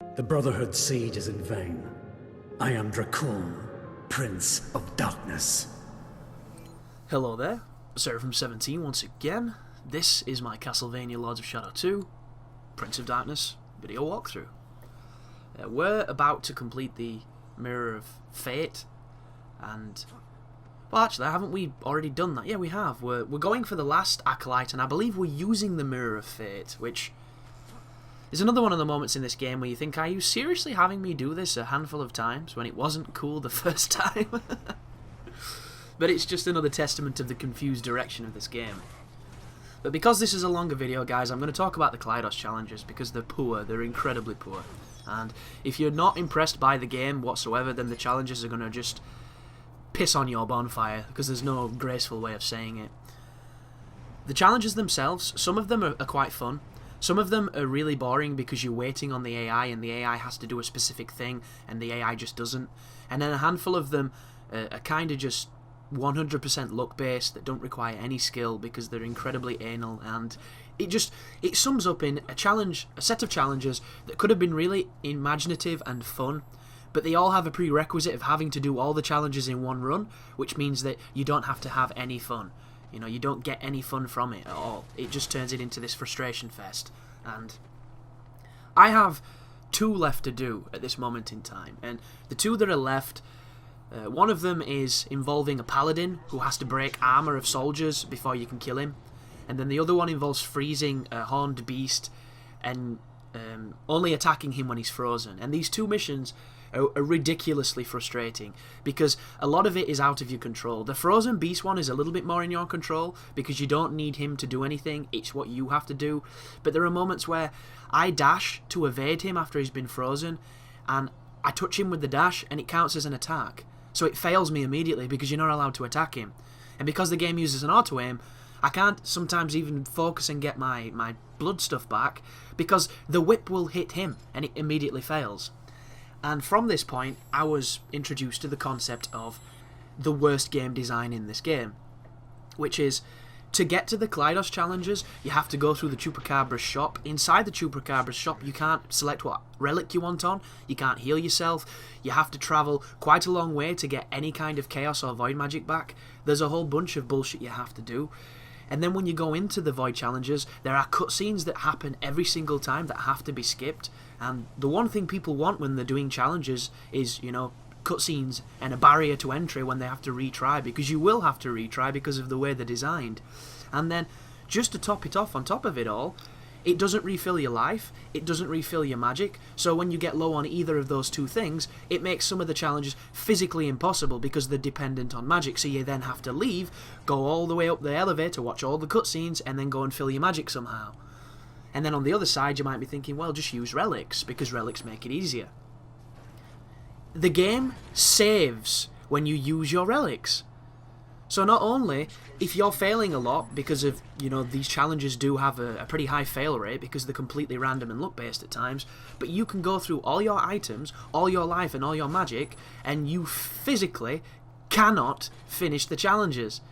The Brotherhood's siege is in vain. I am Dracul, Prince of Darkness. Hello there, Seraphim17 once again. This is my Castlevania Lords of Shadow 2, Prince of Darkness video walkthrough. We're about to complete the Mirror of Fate, and... well, actually, haven't we already done that? Yeah, we have. We're going for the last Acolyte, and I believe we're using the Mirror of Fate, which is another one of the moments in this game where you think, are you seriously having me do this a handful of times when it wasn't cool the first time? But it's just another testament of the confused direction of this game. But because this is a longer video, guys, I'm going to talk about the Kaidos challenges because they're poor, they're incredibly poor. And if you're not impressed by the game whatsoever, then the challenges are going to just piss on your bonfire, because there's no graceful way of saying it. The challenges themselves, some of them are quite fun. Some of them are really boring because you're waiting on the AI and the AI has to do a specific thing and the AI just doesn't. And then a handful of them are kind of just 100% luck-based that don't require any skill because they're incredibly anal, and it sums up in a set of challenges that could have been really imaginative and fun, but they all have a prerequisite of having to do all the challenges in one run, which means that you don't have to have any fun. You know, you don't get any fun from it at all. It just turns it into this frustration fest. And I have 2 left to do at this moment in time, and the 2 that are left, one of them is involving a paladin who has to break armor of soldiers before you can kill him, and then the other one involves freezing a horned beast and only attacking him when he's frozen. And these 2 missions are ridiculously frustrating because a lot of it is out of your control. The frozen beast one is a little bit more in your control because you don't need him to do anything, it's what you have to do. But there are moments where I dash to evade him after he's been frozen, and I touch him with the dash and it counts as an attack, so it fails me immediately because you're not allowed to attack him. And because the game uses an auto aim, I can't sometimes even focus and get my blood stuff back because the whip will hit him and it immediately fails. And from this point, I was introduced to the concept of the worst game design in this game, which is, to get to the Kaidos challenges, you have to go through the Chupacabra's shop. Inside the Chupacabra's shop, you can't select what relic you want on, you can't heal yourself, you have to travel quite a long way to get any kind of chaos or void magic back. There's a whole bunch of bullshit you have to do. And then when you go into the void challenges, there are cutscenes that happen every single time that have to be skipped. And the one thing people want when they're doing challenges is, you know, cutscenes and a barrier to entry when they have to retry, because you will have to retry because of the way they're designed. And then, just to top it off on top of it all, it doesn't refill your life, it doesn't refill your magic, so when you get low on either of those 2 things, it makes some of the challenges physically impossible because they're dependent on magic, so you then have to leave, go all the way up the elevator, watch all the cutscenes, and then go and fill your magic somehow. And then on the other side, you might be thinking, well, just use relics, because relics make it easier. The game saves when you use your relics. So not only, if you're failing a lot because of, you know, these challenges do have a pretty high fail rate because they're completely random and luck-based at times, but you can go through all your items, all your life and all your magic, and you physically cannot finish the challenges.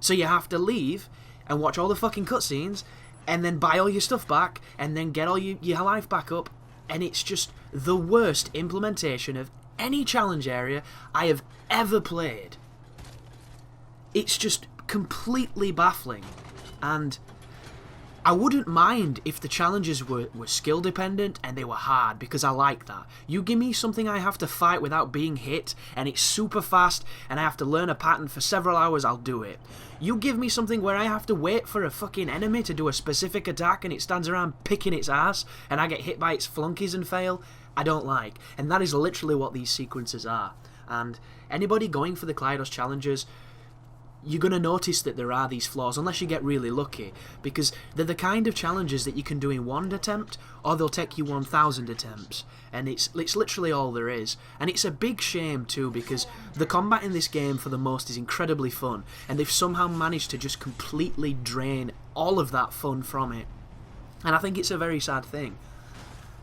So you have to leave and watch all the fucking cutscenes, and then buy all your stuff back, and then get all your life back up, and it's just the worst implementation of any challenge area I have ever played. It's just completely baffling, and I wouldn't mind if the challenges were skill dependent and they were hard, because I like that. You give me something I have to fight without being hit, and it's super fast, and I have to learn a pattern for several hours, I'll do it. You give me something where I have to wait for a fucking enemy to do a specific attack and it stands around picking its ass, and I get hit by its flunkies and fail, I don't like. And that is literally what these sequences are. And anybody going for the Kaidos challenges, you're going to notice that there are these flaws unless you get really lucky, because they're the kind of challenges that you can do in 1 attempt, or they'll take you 1,000 attempts, and it's literally all there is. And it's a big shame too, because the combat in this game for the most is incredibly fun, and they've somehow managed to just completely drain all of that fun from it, and I think it's a very sad thing.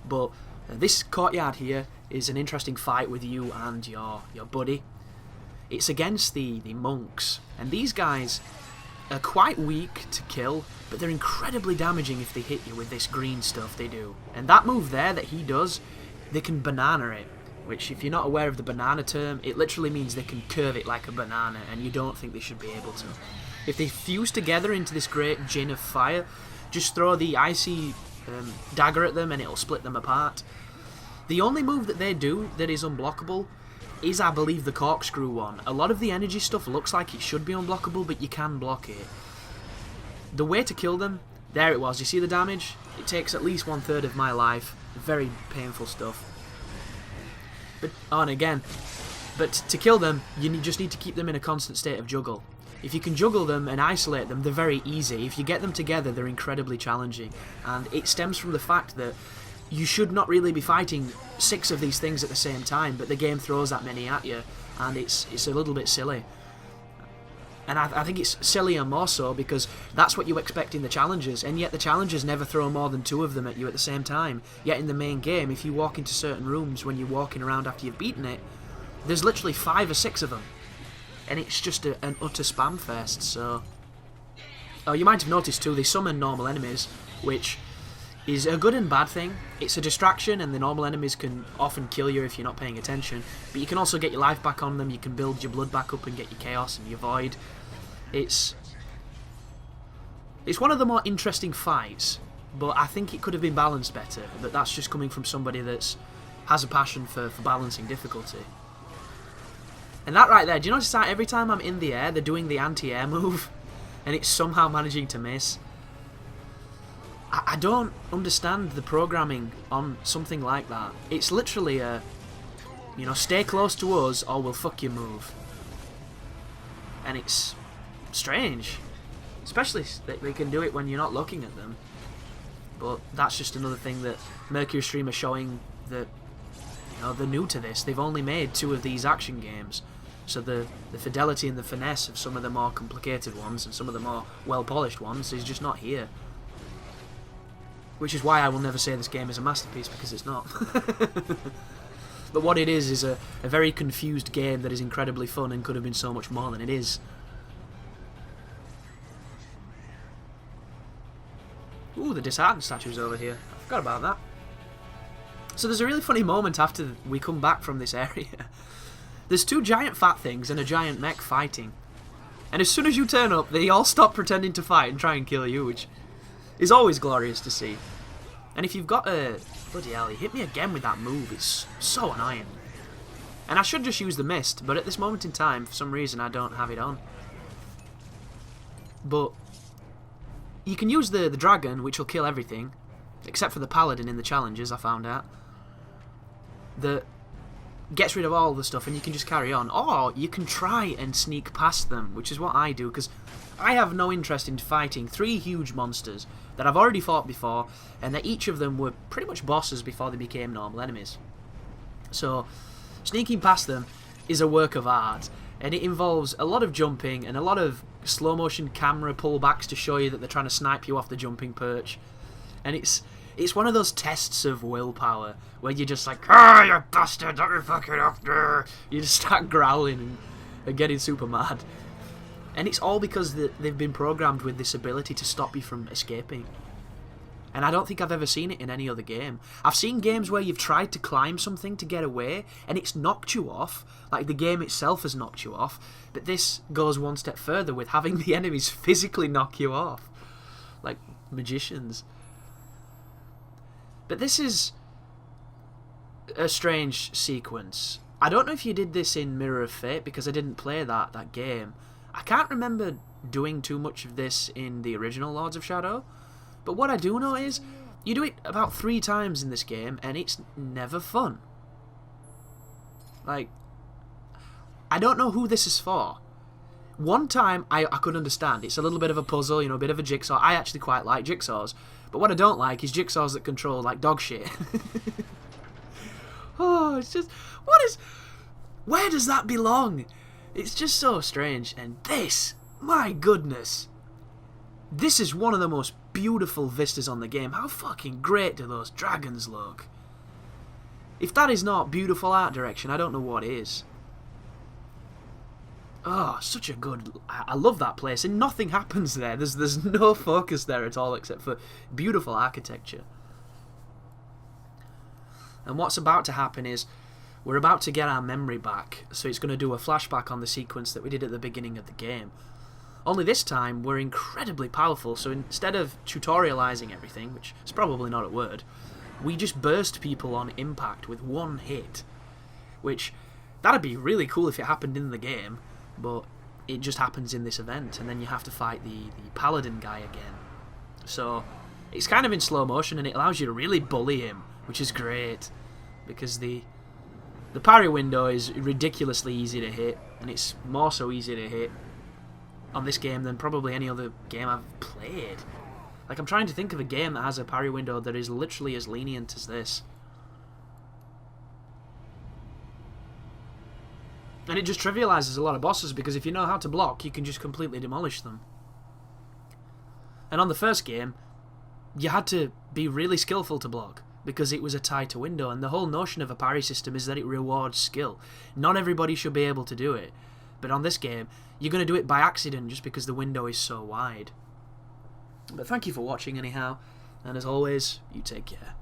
But this courtyard here is an interesting fight with you and your buddy. It's against the monks, and these guys are quite weak to kill, but they're incredibly damaging if they hit you with this green stuff they do. And that move there that he does they can banana it, which, if you're not aware of the banana term, it literally means they can curve it like a banana, and you don't think they should be able to. If they fuse together into this great gin of fire, just throw the icy dagger at them and it'll split them apart. The only move that they do that is unblockable is, I believe, the corkscrew one. A lot of the energy stuff looks like it should be unblockable, but you can block it. The way to kill them, there it was. You see the damage? It takes at least 1/3 of my life. Very painful stuff. But to kill them, you just need to keep them in a constant state of juggle. If you can juggle them and isolate them, they're very easy. If you get them together, they're incredibly challenging. And it stems from the fact that you should not really be fighting 6 of these things at the same time, but the game throws that many at you, and it's a little bit silly. And I think it's sillier more so because that's what you expect in the challenges, and yet the challenges never throw more than 2 of them at you at the same time. Yet in the main game, if you walk into certain rooms when you're walking around after you've beaten it, there's literally 5 or 6 of them. And it's just an utter spam fest, so... Oh, you might have noticed too, they summon normal enemies, which is a good and bad thing. It's a distraction, and the normal enemies can often kill you if you're not paying attention, but you can also get your life back on them, you can build your blood back up and get your chaos and your void. It's one of the more interesting fights, but I think it could have been balanced better, but that's just coming from somebody that has a passion for balancing difficulty. And that right there, do you notice that every time I'm in the air, they're doing the anti-air move, and it's somehow managing to miss? I don't understand the programming on something like that. It's literally a, stay close to us or we'll fuck your move. And it's strange. Especially that they can do it when you're not looking at them. But that's just another thing that Mercury Stream are showing that, they're new to this. They've only made 2 of these action games. So the fidelity and the finesse of some of the more complicated ones and some of the more well-polished ones is just not here. Which is why I will never say this game is a masterpiece, because it's not. But what it is a very confused game that is incredibly fun and could have been so much more than it is. Ooh, the disheartened statue's over here. I forgot about that. So there's a really funny moment after we come back from this area. There's 2 giant fat things and a giant mech fighting. And as soon as you turn up, they all stop pretending to fight and try and kill you, which is always glorious to see. And if you've got a... Bloody hell, he hit me again with that move. It's so annoying. And I should just use the mist, but at this moment in time, for some reason, I don't have it on. But you can use the dragon, which will kill everything, except for the paladin in the challenges, I found out. That gets rid of all the stuff and you can just carry on. Or you can try and sneak past them, which is what I do, because I have no interest in fighting 3 huge monsters that I've already fought before, and that each of them were pretty much bosses before they became normal enemies. So sneaking past them is a work of art, and it involves a lot of jumping and a lot of slow motion camera pullbacks to show you that they're trying to snipe you off the jumping perch. And it's one of those tests of willpower where you're just like, "Ah, you bastard, don't you fucking up there!" You just start growling and getting super mad. And it's all because they've been programmed with this ability to stop you from escaping. And I don't think I've ever seen it in any other game. I've seen games where you've tried to climb something to get away, and it's knocked you off, like the game itself has knocked you off, but this goes one step further with having the enemies physically knock you off. Like magicians. But this is a strange sequence. I don't know if you did this in Mirror of Fate, because I didn't play that game. I can't remember doing too much of this in the original Lords of Shadow, but what I do know is you do it about 3 times in this game, and it's never fun. Like, I don't know who this is for. One time I could understand. It's a little bit of a puzzle, a bit of a jigsaw. I actually quite like jigsaws. But what I don't like is jigsaws that control like dog shit. Oh, it's just... Where does that belong? It's just so strange. And this, my goodness. This is one of the most beautiful vistas on the game. How fucking great do those dragons look? If that is not beautiful art direction, I don't know what is. Oh, such a good... I love that place, and nothing happens there. There's no focus there at all, except for beautiful architecture. And what's about to happen is we're about to get our memory back, so it's going to do a flashback on the sequence that we did at the beginning of the game. Only this time, we're incredibly powerful, so instead of tutorializing everything, which is probably not a word, we just burst people on impact with one hit. Which, that'd be really cool if it happened in the game, but it just happens in this event, and then you have to fight the paladin guy again. So, it's kind of in slow motion, and it allows you to really bully him, which is great, because the parry window is ridiculously easy to hit, and it's more so easy to hit on this game than probably any other game I've played. Like, I'm trying to think of a game that has a parry window that is literally as lenient as this. And it just trivializes a lot of bosses, because if you know how to block, you can just completely demolish them. And on the first game, you had to be really skillful to block, because it was a tighter window, and the whole notion of a parry system is that it rewards skill. Not everybody should be able to do it, but on this game, you're going to do it by accident just because the window is so wide. But thank you for watching anyhow, and as always, you take care.